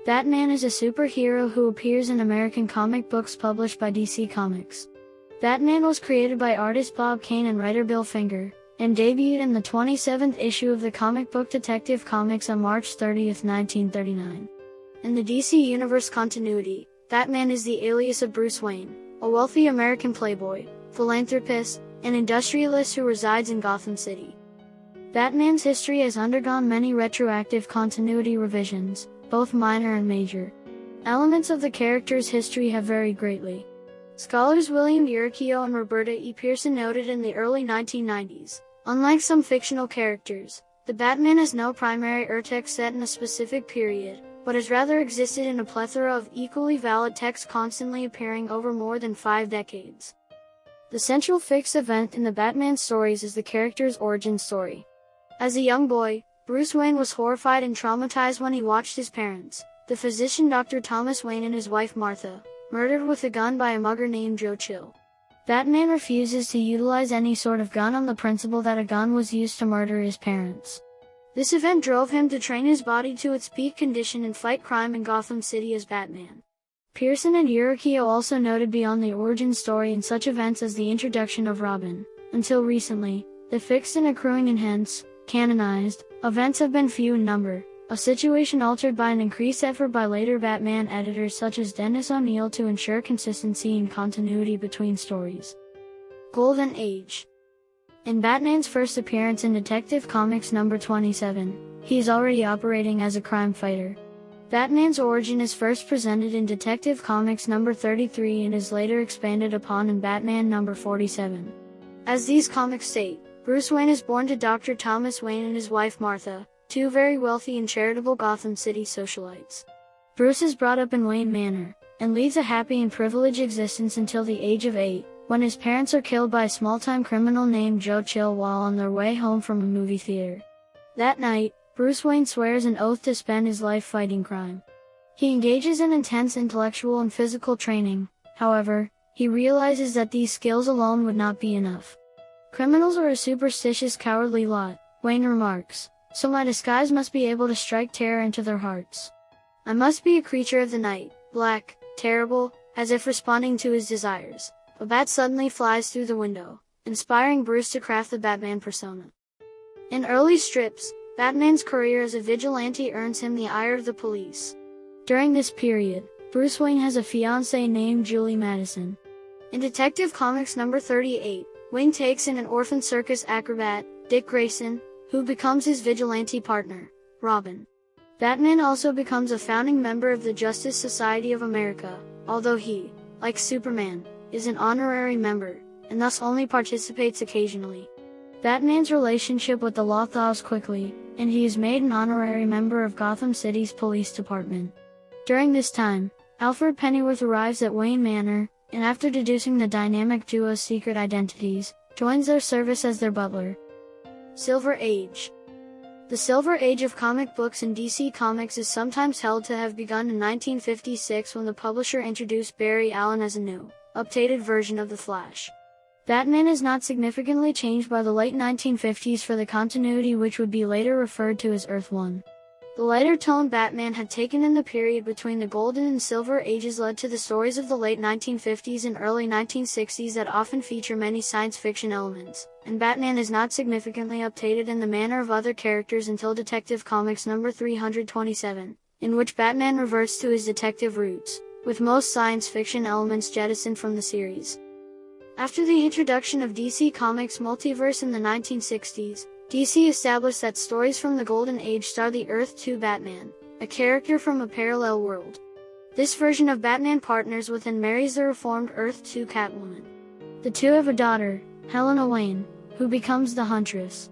Batman is a superhero who appears in American comic books published by DC Comics. Batman was created by artist Bob Kane and writer Bill Finger, and debuted in the 27th issue of the comic book Detective Comics on March 30, 1939. In the DC Universe continuity, Batman is the alias of Bruce Wayne, a wealthy American playboy, philanthropist, and industrialist who resides in Gotham City. Batman's history has undergone many retroactive continuity revisions, both minor and major. Elements of the character's history have varied greatly. Scholars William Uricchio and Roberta E. Pearson noted in the early 1990s, unlike some fictional characters, the Batman has no primary urtext set in a specific period, but has rather existed in a plethora of equally valid texts constantly appearing over more than 5 decades. The central fixed event in the Batman stories is the character's origin story. As a young boy, Bruce Wayne was horrified and traumatized when he watched his parents, the physician Dr. Thomas Wayne and his wife Martha, murdered with a gun by a mugger named Joe Chill. Batman refuses to utilize any sort of gun on the principle that a gun was used to murder his parents. This event drove him to train his body to its peak condition and fight crime in Gotham City as Batman. Pearson and Uricchio also noted beyond the origin story in such events as the introduction of Robin, until recently, the fixed and accruing and hence, canonized, events have been few in number, a situation altered by an increased effort by later Batman editors such as Dennis O'Neil to ensure consistency and continuity between stories. Golden Age. In Batman's first appearance in Detective Comics number 27, he is already operating as a crime fighter. Batman's origin is first presented in Detective Comics number 33 and is later expanded upon in Batman number 47. As these comics state, Bruce Wayne is born to Dr. Thomas Wayne and his wife Martha, two very wealthy and charitable Gotham City socialites. Bruce is brought up in Wayne Manor, and leads a happy and privileged existence until the age of 8, when his parents are killed by a small-time criminal named Joe Chill while on their way home from a movie theater. That night, Bruce Wayne swears an oath to spend his life fighting crime. He engages in intense intellectual and physical training, however, he realizes that these skills alone would not be enough. Criminals are a superstitious, cowardly lot, Wayne remarks, so my disguise must be able to strike terror into their hearts. I must be a creature of the night, black, terrible, as if responding to his desires. A bat suddenly flies through the window, inspiring Bruce to craft the Batman persona. In early strips, Batman's career as a vigilante earns him the ire of the police. During this period, Bruce Wayne has a fiancée named Julie Madison. In Detective Comics number 38, Wayne takes in an orphan circus acrobat, Dick Grayson, who becomes his vigilante partner, Robin. Batman also becomes a founding member of the Justice Society of America, although he, like Superman, is an honorary member, and thus only participates occasionally. Batman's relationship with the law thaws quickly, and he is made an honorary member of Gotham City's police department. During this time, Alfred Pennyworth arrives at Wayne Manor, and after deducing the dynamic duo's secret identities, joins their service as their butler. Silver Age. The Silver Age of comic books in DC Comics is sometimes held to have begun in 1956 when the publisher introduced Barry Allen as a new, updated version of The Flash. Batman is not significantly changed by the late 1950s for the continuity which would be later referred to as Earth 1. The lighter tone Batman had taken in the period between the Golden and Silver Ages led to the stories of the late 1950s and early 1960s that often feature many science fiction elements, and Batman is not significantly updated in the manner of other characters until Detective Comics number 327, in which Batman reverts to his detective roots, with most science fiction elements jettisoned from the series. After the introduction of DC Comics Multiverse in the 1960s, DC established that stories from the Golden Age star the Earth 2 Batman, a character from a parallel world. This version of Batman partners with and marries the reformed Earth 2 Catwoman. The two have a daughter, Helena Wayne, who becomes the Huntress.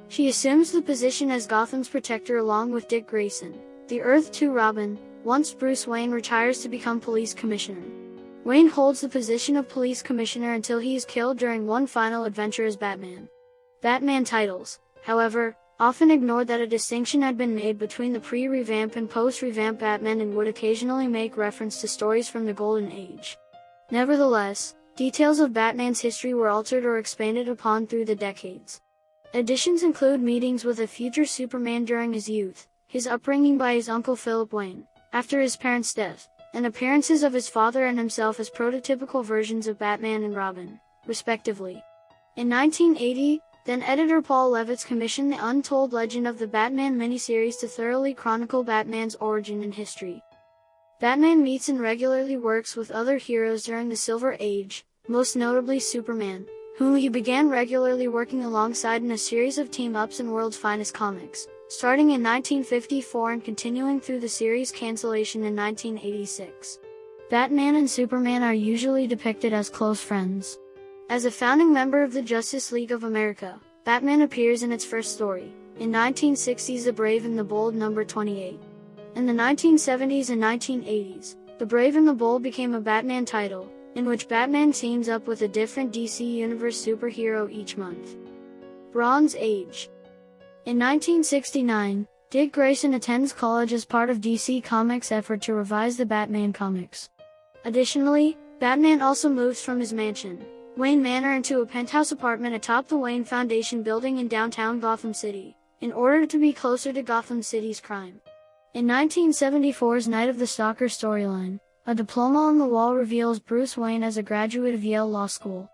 She assumes the position as Gotham's protector along with Dick Grayson, the Earth 2 Robin, once Bruce Wayne retires to become police commissioner. Wayne holds the position of police commissioner until he is killed during one final adventure as Batman. Batman titles, however, often ignored that a distinction had been made between the pre-revamp and post-revamp Batman and would occasionally make reference to stories from the Golden Age. Nevertheless, details of Batman's history were altered or expanded upon through the decades. Additions include meetings with a future Superman during his youth, his upbringing by his uncle Philip Wayne, after his parents' death, and appearances of his father and himself as prototypical versions of Batman and Robin, respectively. In 1980, then-editor Paul Levitz commissioned the Untold Legend of the Batman miniseries to thoroughly chronicle Batman's origin and history. Batman meets and regularly works with other heroes during the Silver Age, most notably Superman, whom he began regularly working alongside in a series of team-ups in World's Finest Comics, starting in 1954 and continuing through the series' cancellation in 1986. Batman and Superman are usually depicted as close friends. As a founding member of the Justice League of America, Batman appears in its first story, in 1960's The Brave and the Bold number 28. In the 1970s and 1980s, The Brave and the Bold became a Batman title, in which Batman teams up with a different DC Universe superhero each month. Bronze Age. In 1969, Dick Grayson attends college as part of DC Comics' effort to revise the Batman comics. Additionally, Batman also moves from his mansion, Wayne Manor, into a penthouse apartment atop the Wayne Foundation building in downtown Gotham City, in order to be closer to Gotham City's crime. In 1974's Night of the Stalker storyline, a diploma on the wall reveals Bruce Wayne as a graduate of Yale Law School.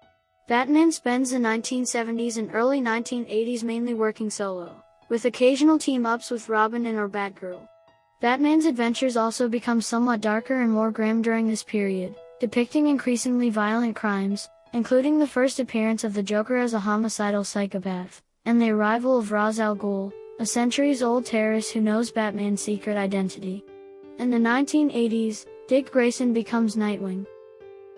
Batman spends the 1970s and early 1980s mainly working solo, with occasional team-ups with Robin and or Batgirl. Batman's adventures also become somewhat darker and more grim during this period, depicting increasingly violent crimes, including the first appearance of the Joker as a homicidal psychopath, and the arrival of Ra's al Ghul, a centuries-old terrorist who knows Batman's secret identity. In the 1980s, Dick Grayson becomes Nightwing.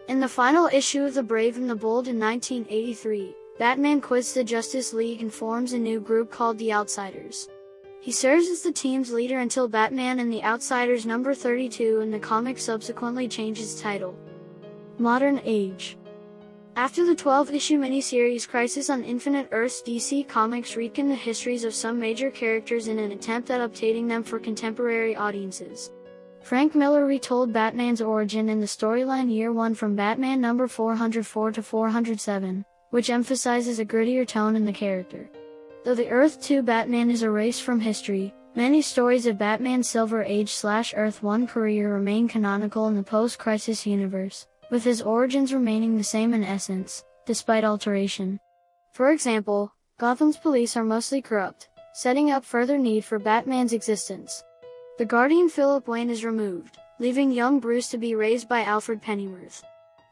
In the final issue of The Brave and the Bold in 1983, Batman quits the Justice League and forms a new group called the Outsiders. He serves as the team's leader until Batman and the Outsiders number 32 in the comic subsequently changes title. Modern Age. After the 12-issue miniseries Crisis on Infinite Earths, DC Comics retconned the histories of some major characters in an attempt at updating them for contemporary audiences. Frank Miller retold Batman's origin in the storyline Year One from Batman number 404 to 407, which emphasizes a grittier tone in the character. Though the Earth 2 Batman is erased from history, many stories of Batman's Silver Age/Earth 1 career remain canonical in the post-Crisis universe, with his origins remaining the same in essence, despite alteration. For example, Gotham's police are mostly corrupt, setting up further need for Batman's existence. The Guardian Philip Wayne is removed, leaving young Bruce to be raised by Alfred Pennyworth.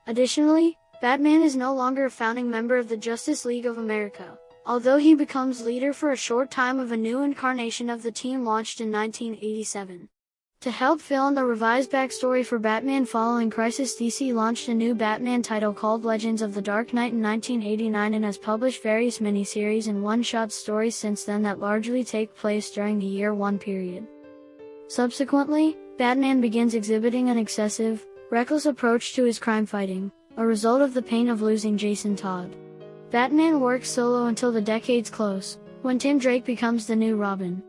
Additionally, Batman is no longer a founding member of the Justice League of America, although he becomes leader for a short time of a new incarnation of the team launched in 1987. To help fill in the revised backstory for Batman following Crisis, DC launched a new Batman title called Legends of the Dark Knight in 1989 and has published various miniseries and one-shot stories since then that largely take place during the Year One period. Subsequently, Batman begins exhibiting an excessive, reckless approach to his crime fighting, a result of the pain of losing Jason Todd. Batman works solo until the decade's close, when Tim Drake becomes the new Robin.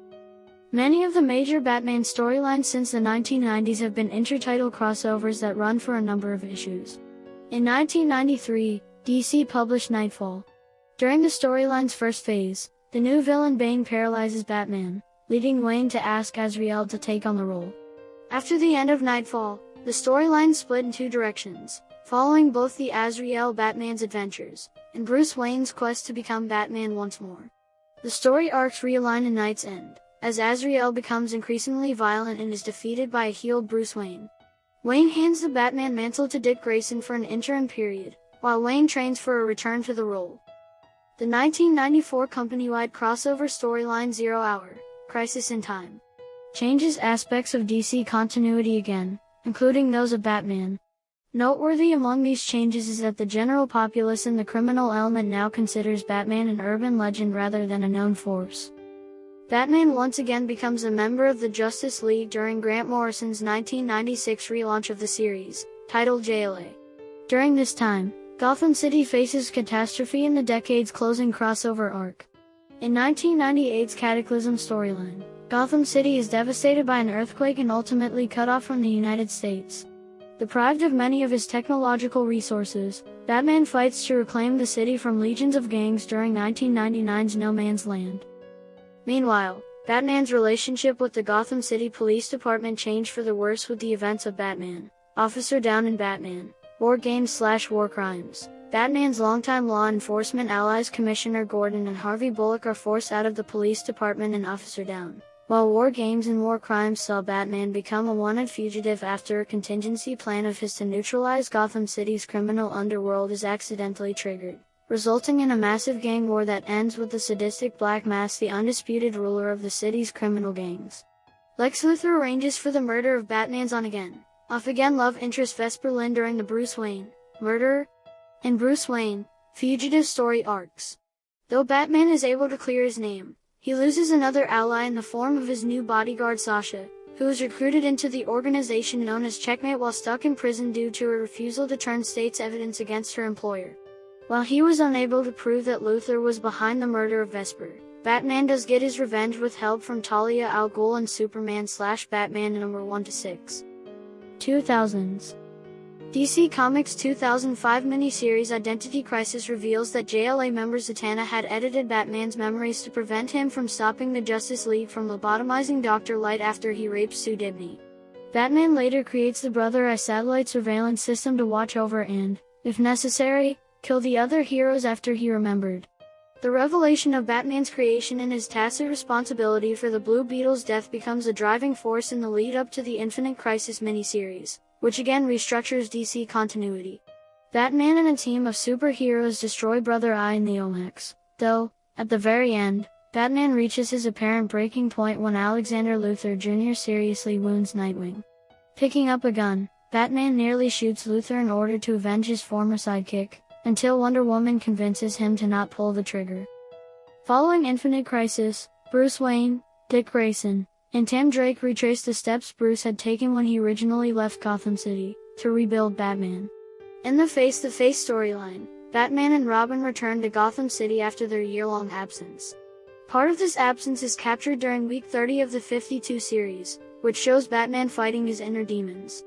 Many of the major Batman storylines since the 1990s have been intertitle crossovers that run for a number of issues. In 1993, DC published Nightfall. During the storyline's first phase, the new villain Bane paralyzes Batman, leading Wayne to ask Azrael to take on the role. After the end of Nightfall, the storyline split in two directions, following both the Azrael Batman's adventures, and Bruce Wayne's quest to become Batman once more. The story arcs realign in Night's End, as Azrael becomes increasingly violent and is defeated by a healed Bruce Wayne. Wayne hands the Batman mantle to Dick Grayson for an interim period, while Wayne trains for a return to the role. The 1994 company-wide crossover storyline 0 Hour, Crisis in Time, changes aspects of DC continuity again, including those of Batman. Noteworthy among these changes is that the general populace and the criminal element now considers Batman an urban legend rather than a known force. Batman once again becomes a member of the Justice League during Grant Morrison's 1996 relaunch of the series, titled JLA. During this time, Gotham City faces catastrophe in the decade's closing crossover arc. In 1998's Cataclysm storyline, Gotham City is devastated by an earthquake and ultimately cut off from the United States. Deprived of many of his technological resources, Batman fights to reclaim the city from legions of gangs during 1999's No Man's Land. Meanwhile, Batman's relationship with the Gotham City Police Department changed for the worse with the events of Batman, Officer Down and Batman, War Games / War Crimes. Batman's longtime law enforcement allies Commissioner Gordon and Harvey Bullock are forced out of the police department in Officer Down, while War Games and War Crimes saw Batman become a wanted fugitive after a contingency plan of his to neutralize Gotham City's criminal underworld is accidentally triggered, resulting in a massive gang war that ends with the sadistic Black Mass, the undisputed ruler of the city's criminal gangs. Lex Luthor arranges for the murder of Batman's on-again, off-again love interest Vesper Lynn during the Bruce Wayne, Murderer, and Bruce Wayne, Fugitive story arcs. Though Batman is able to clear his name, he loses another ally in the form of his new bodyguard Sasha, who was recruited into the organization known as Checkmate while stuck in prison due to her refusal to turn state's evidence against her employer. While he was unable to prove that Luthor was behind the murder of Vesper, Batman does get his revenge with help from Talia al Ghul and Superman / Batman number 1-6. 2000s. DC Comics 2005 miniseries Identity Crisis reveals that JLA member Zatanna had edited Batman's memories to prevent him from stopping the Justice League from lobotomizing Dr. Light after he raped Sue Dibney. Batman later creates the Brother Eye satellite surveillance system to watch over and, if necessary, kill the other heroes after he remembered. The revelation of Batman's creation and his tacit responsibility for the Blue Beetle's death becomes a driving force in the lead-up to the Infinite Crisis miniseries, which again restructures DC continuity. Batman and a team of superheroes destroy Brother Eye in the Omax, though, at the very end, Batman reaches his apparent breaking point when Alexander Luthor Jr. seriously wounds Nightwing. Picking up a gun, Batman nearly shoots Luthor in order to avenge his former sidekick, until Wonder Woman convinces him to not pull the trigger. Following Infinite Crisis, Bruce Wayne, Dick Grayson, and Tim Drake retrace the steps Bruce had taken when he originally left Gotham City, to rebuild Batman. In the face-to-face storyline, Batman and Robin return to Gotham City after their year-long absence. Part of this absence is captured during week 30 of the 52 series, which shows Batman fighting his inner demons.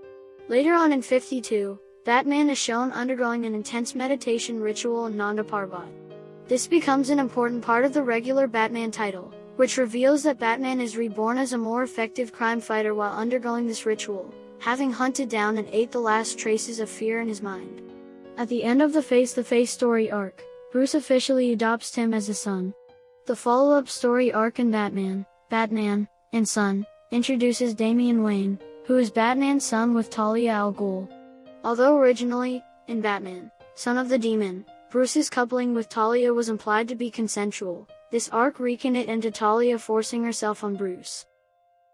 Later on in 52, Batman is shown undergoing an intense meditation ritual in Nanda Parbat. This becomes an important part of the regular Batman title, which reveals that Batman is reborn as a more effective crime fighter while undergoing this ritual, having hunted down and ate the last traces of fear in his mind. At the end of the face-to-face story arc, Bruce officially adopts Tim as his son. The follow-up story arc in Batman, and Son, introduces Damian Wayne, who is Batman's son with Talia al Ghul. Although originally, in Batman, Son of the Demon, Bruce's coupling with Talia was implied to be consensual, this arc weakened it into Talia forcing herself on Bruce.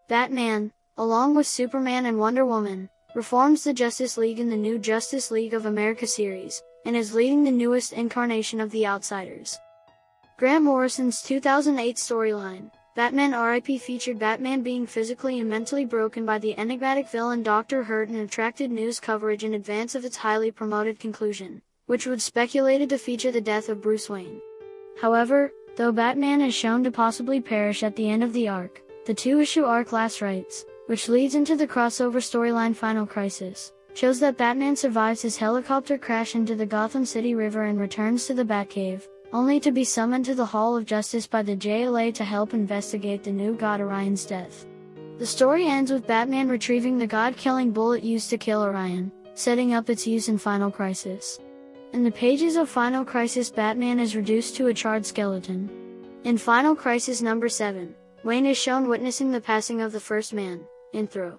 Batman, along with Superman and Wonder Woman, reforms the Justice League in the new Justice League of America series, and is leading the newest incarnation of the Outsiders. Grant Morrison's 2008 storyline, Batman R.I.P. featured Batman being physically and mentally broken by the enigmatic villain Dr. Hurt and attracted news coverage in advance of its highly promoted conclusion, which was speculated to feature the death of Bruce Wayne. However, though Batman is shown to possibly perish at the end of the arc, the two-issue arc Last Rites, which leads into the crossover storyline Final Crisis, shows that Batman survives his helicopter crash into the Gotham City River and returns to the Batcave, only to be summoned to the Hall of Justice by the JLA to help investigate the new god Orion's death. The story ends with Batman retrieving the god-killing bullet used to kill Orion, setting up its use in Final Crisis. In the pages of Final Crisis, Batman is reduced to a charred skeleton. In Final Crisis number 7, Wayne is shown witnessing the passing of the first man, Intro.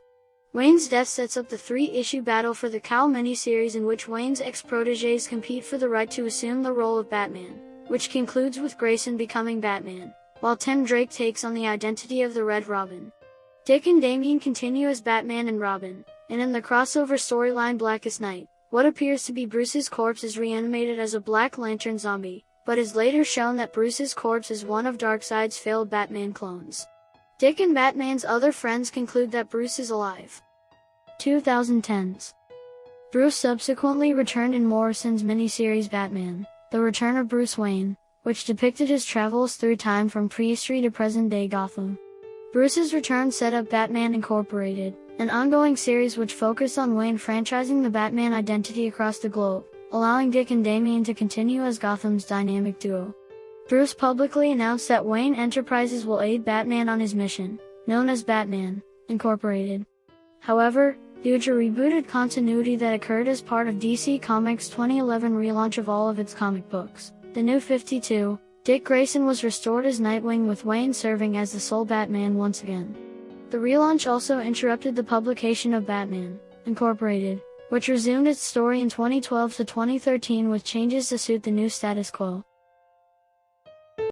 Wayne's death sets up the 3-issue battle for the Cowl miniseries in which Wayne's ex-protégés compete for the right to assume the role of Batman, which concludes with Grayson becoming Batman, while Tim Drake takes on the identity of the Red Robin. Dick and Damian continue as Batman and Robin, and in the crossover storyline Blackest Night, what appears to be Bruce's corpse is reanimated as a Black Lantern zombie, but is later shown that Bruce's corpse is one of Darkseid's failed Batman clones. Dick and Batman's other friends conclude that Bruce is alive. 2010s. Bruce subsequently returned in Morrison's miniseries Batman, The Return of Bruce Wayne, which depicted his travels through time from prehistory to present-day Gotham. Bruce's return set up Batman Incorporated, an ongoing series which focused on Wayne franchising the Batman identity across the globe, allowing Dick and Damian to continue as Gotham's dynamic duo. Bruce publicly announced that Wayne Enterprises will aid Batman on his mission, known as Batman, Incorporated. However, due to rebooted continuity that occurred as part of DC Comics' 2011 relaunch of all of its comic books, The New 52, Dick Grayson was restored as Nightwing, with Wayne serving as the sole Batman once again. The relaunch also interrupted the publication of Batman, Incorporated, which resumed its story in 2012 to 2013 with changes to suit the new status quo.